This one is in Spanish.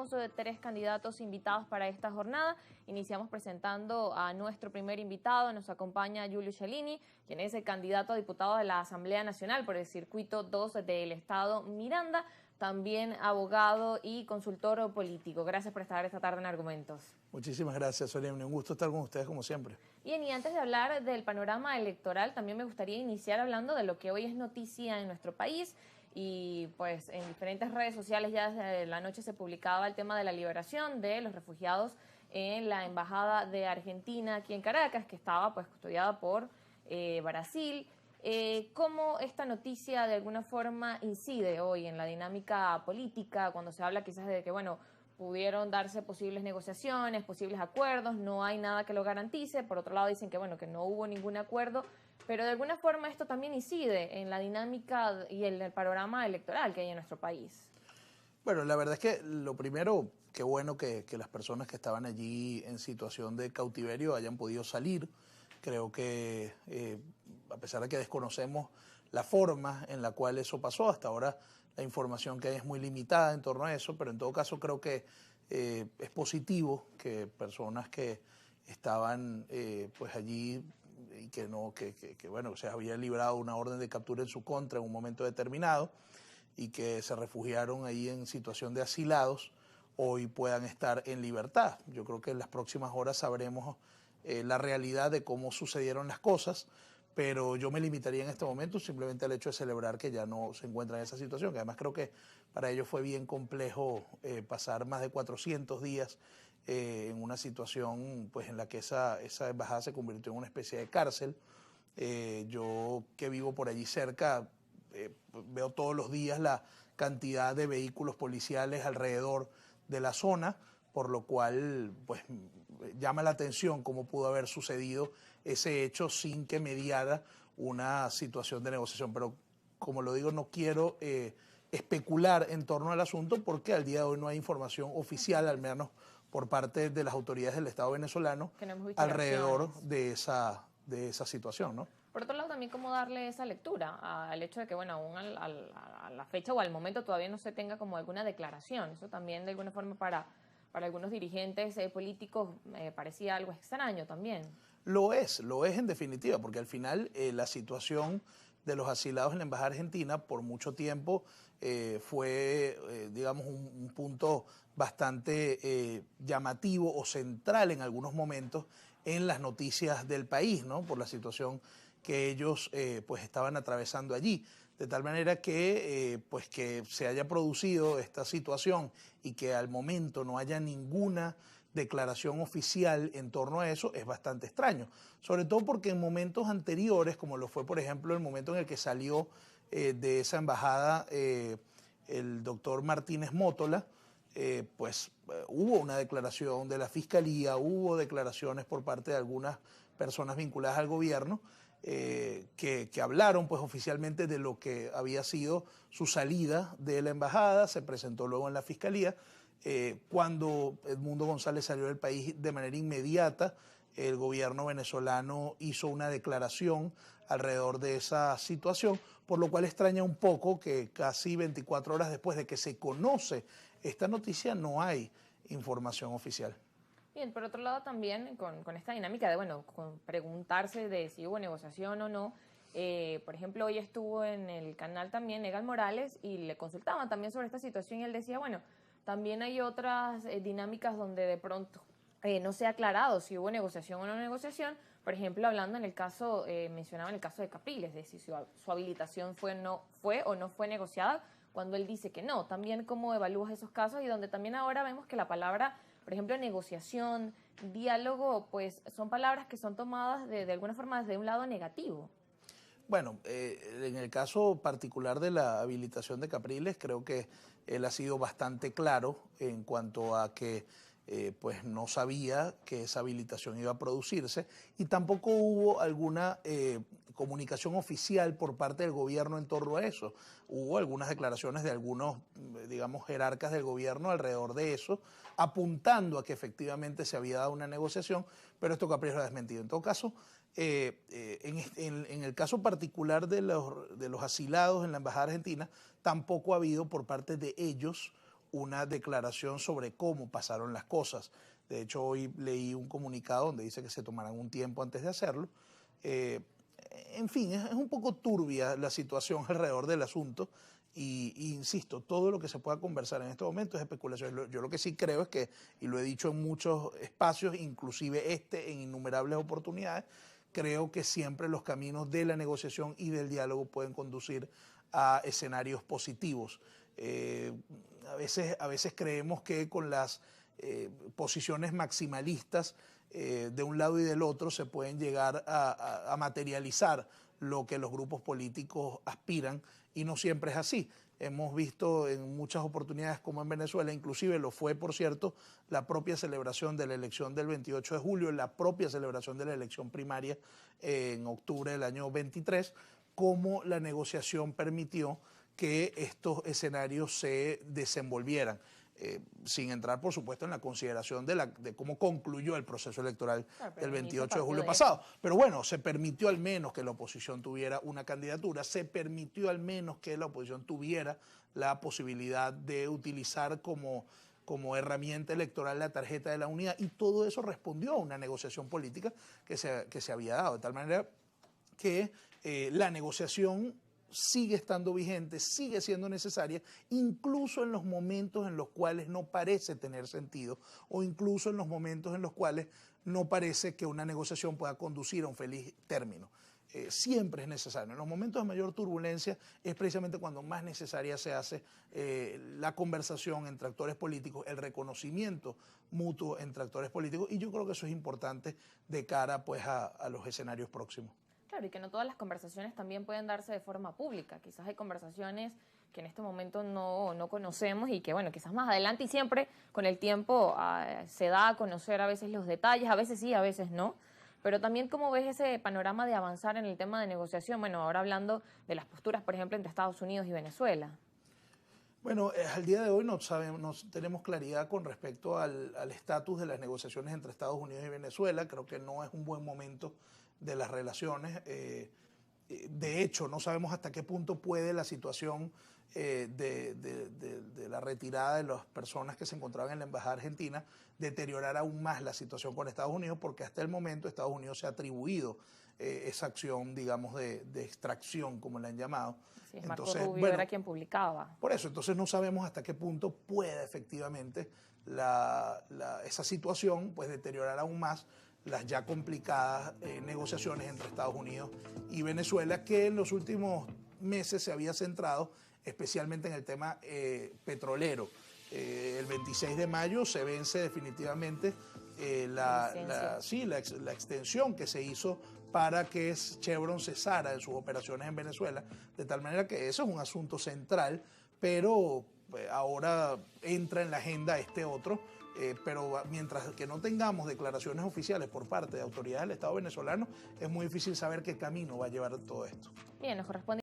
tenemos 3 candidatos invitados para esta jornada. Iniciamos presentando a nuestro primer invitado. Nos acompaña Giulio Cellini, quien es el candidato a diputado de la Asamblea Nacional por el Circuito 2 del Estado Miranda, también abogado y consultor político. Gracias por estar esta tarde en Argumentos. Muchísimas gracias, Solemne. Un gusto estar con ustedes como siempre. Bien, y antes de hablar del panorama electoral, también me gustaría iniciar hablando de lo que hoy es noticia en nuestro país. Y pues en diferentes redes sociales ya desde la noche se publicaba el tema de la liberación de los refugiados en la Embajada de Argentina aquí en Caracas, que estaba pues custodiada por Brasil. ¿Cómo esta noticia de alguna forma incide hoy en la dinámica política cuando se habla quizás de que, bueno, pudieron darse posibles negociaciones, posibles acuerdos, no hay nada que lo garantice? Por otro lado dicen que, bueno, que no hubo ningún acuerdo, pero de alguna forma esto también incide en la dinámica y en el panorama electoral que hay en nuestro país. Bueno, la verdad es que lo primero, qué bueno que las personas que estaban allí en situación de cautiverio hayan podido salir. Creo que a pesar de que desconocemos la forma en la cual eso pasó, hasta ahora la información que hay es muy limitada en torno a eso, pero en todo caso creo que es positivo que personas que estaban pues allí y que no, bueno, se había librado una orden de captura en su contra en un momento determinado y que se refugiaron ahí en situación de asilados, hoy puedan estar en libertad. Yo creo que en las próximas horas sabremos la realidad de cómo sucedieron las cosas, pero yo me limitaría en este momento simplemente al hecho de celebrar que ya no se encuentran en esa situación, que además creo que para ellos fue bien complejo pasar más de 400 días en una situación pues en la que esa embajada se convirtió en una especie de cárcel. Yo que vivo por allí cerca, veo todos los días la cantidad de vehículos policiales alrededor de la zona, por lo cual pues llama la atención cómo pudo haber sucedido ese hecho sin que mediara una situación de negociación. Pero como lo digo, no quiero especular en torno al asunto porque al día de hoy no hay información oficial, al menos por parte de las autoridades del Estado venezolano, alrededor de esa situación, ¿no? Por otro lado, también cómo darle esa lectura al hecho de que, bueno, aún a la fecha o al momento todavía no se tenga como alguna declaración. Eso también de alguna forma para algunos dirigentes políticos parecía algo extraño también. Lo es en definitiva, porque al final la situación de los asilados en la Embajada Argentina por mucho tiempo fue, digamos, un punto bastante llamativo o central en algunos momentos en las noticias del país, ¿no? Por la situación que ellos pues estaban atravesando allí. De tal manera que, pues que se haya producido esta situación y que al momento no haya ninguna declaración oficial en torno a eso es bastante extraño. Sobre todo porque en momentos anteriores, como lo fue por ejemplo el momento en el que salió de esa embajada el doctor Martínez Mótola, hubo una declaración de la Fiscalía, hubo declaraciones por parte de algunas personas vinculadas al gobierno, que hablaron pues oficialmente de lo que había sido su salida de la embajada, se presentó luego en la Fiscalía. Cuando Edmundo González salió del país de manera inmediata, el gobierno venezolano hizo una declaración alrededor de esa situación, por lo cual extraña un poco que casi 24 horas después de que se conoce esta noticia no hay información oficial. Bien, por otro lado también con esta dinámica de, bueno, con preguntarse de si hubo negociación o no. Por ejemplo, hoy estuvo en el canal también Egal Morales y le consultaban también sobre esta situación y él decía, bueno, también hay otras dinámicas donde de pronto no se ha aclarado si hubo negociación o no negociación. Por ejemplo, hablando en el caso, mencionaba en el caso de Capriles, es decir, si su habilitación fue o no fue negociada, cuando él dice que no. También cómo evalúas esos casos y donde también ahora vemos que la palabra, por ejemplo, negociación, diálogo, pues son palabras que son tomadas de alguna forma desde un lado negativo. Bueno, en el caso particular de la habilitación de Capriles, creo que él ha sido bastante claro en cuanto a que pues no sabía que esa habilitación iba a producirse y tampoco hubo alguna comunicación oficial por parte del gobierno en torno a eso. Hubo algunas declaraciones de algunos, digamos, jerarcas del gobierno alrededor de eso, apuntando a que efectivamente se había dado una negociación, pero esto Capriles lo ha desmentido. En todo caso, en el caso particular de los asilados en la Embajada Argentina, tampoco ha habido por parte de ellos una declaración sobre cómo pasaron las cosas. De hecho, hoy leí un comunicado donde dice que se tomarán un tiempo antes de hacerlo. En fin, es un poco turbia la situación alrededor del asunto y insisto, todo lo que se pueda conversar en este momento es especulación. Yo lo que sí creo es que, y lo he dicho en muchos espacios, inclusive en innumerables oportunidades, creo que siempre los caminos de la negociación y del diálogo pueden conducir a escenarios positivos. A veces creemos que con las posiciones maximalistas de un lado y del otro se pueden llegar a materializar lo que los grupos políticos aspiran y no siempre es así. Hemos visto en muchas oportunidades como en Venezuela, inclusive lo fue, por cierto, la propia celebración de la elección del 28 de julio, la propia celebración de la elección primaria en octubre del año 23, cómo la negociación permitió que estos escenarios se desenvolvieran. Sin entrar, por supuesto, en la consideración de cómo concluyó el proceso electoral del 28 de julio pasado. Pero bueno, se permitió al menos que la oposición tuviera una candidatura, se permitió al menos que la oposición tuviera la posibilidad de utilizar como herramienta electoral la tarjeta de la unidad, y todo eso respondió a una negociación política que se había dado, de tal manera que la negociación sigue estando vigente, sigue siendo necesaria, incluso en los momentos en los cuales no parece tener sentido o incluso en los momentos en los cuales no parece que una negociación pueda conducir a un feliz término. Siempre es necesario. En los momentos de mayor turbulencia es precisamente cuando más necesaria se hace la conversación entre actores políticos, el reconocimiento mutuo entre actores políticos, y yo creo que eso es importante de cara pues a los escenarios próximos. Claro, y que no todas las conversaciones también pueden darse de forma pública. Quizás hay conversaciones que en este momento no conocemos y que, bueno, quizás más adelante y siempre con el tiempo se da a conocer a veces los detalles, a veces sí, a veces no. Pero también, ¿cómo ves ese panorama de avanzar en el tema de negociación? Bueno, ahora hablando de las posturas, por ejemplo, entre Estados Unidos y Venezuela. Bueno, al día de hoy no tenemos claridad con respecto al estatus de las negociaciones entre Estados Unidos y Venezuela. Creo que no es un buen momento de las relaciones. De hecho, no sabemos hasta qué punto puede la situación de la retirada de las personas que se encontraban en la Embajada Argentina deteriorar aún más la situación con Estados Unidos, porque hasta el momento Estados Unidos se ha atribuido esa acción, digamos, de extracción, como la han llamado. Sí, entonces, Marco Rubio era quien publicaba. Por eso, entonces no sabemos hasta qué punto puede efectivamente esa situación pues deteriorar aún más las ya complicadas negociaciones entre Estados Unidos y Venezuela, que en los últimos meses se había centrado especialmente en el tema petrolero. El 26 de mayo se vence definitivamente la extensión que se hizo para que Chevron cesara de sus operaciones en Venezuela, de tal manera que eso es un asunto central, pero ahora entra en la agenda este otro. Pero mientras que no tengamos declaraciones oficiales por parte de autoridades del Estado venezolano, es muy difícil saber qué camino va a llevar todo esto. Bien, nos corresponde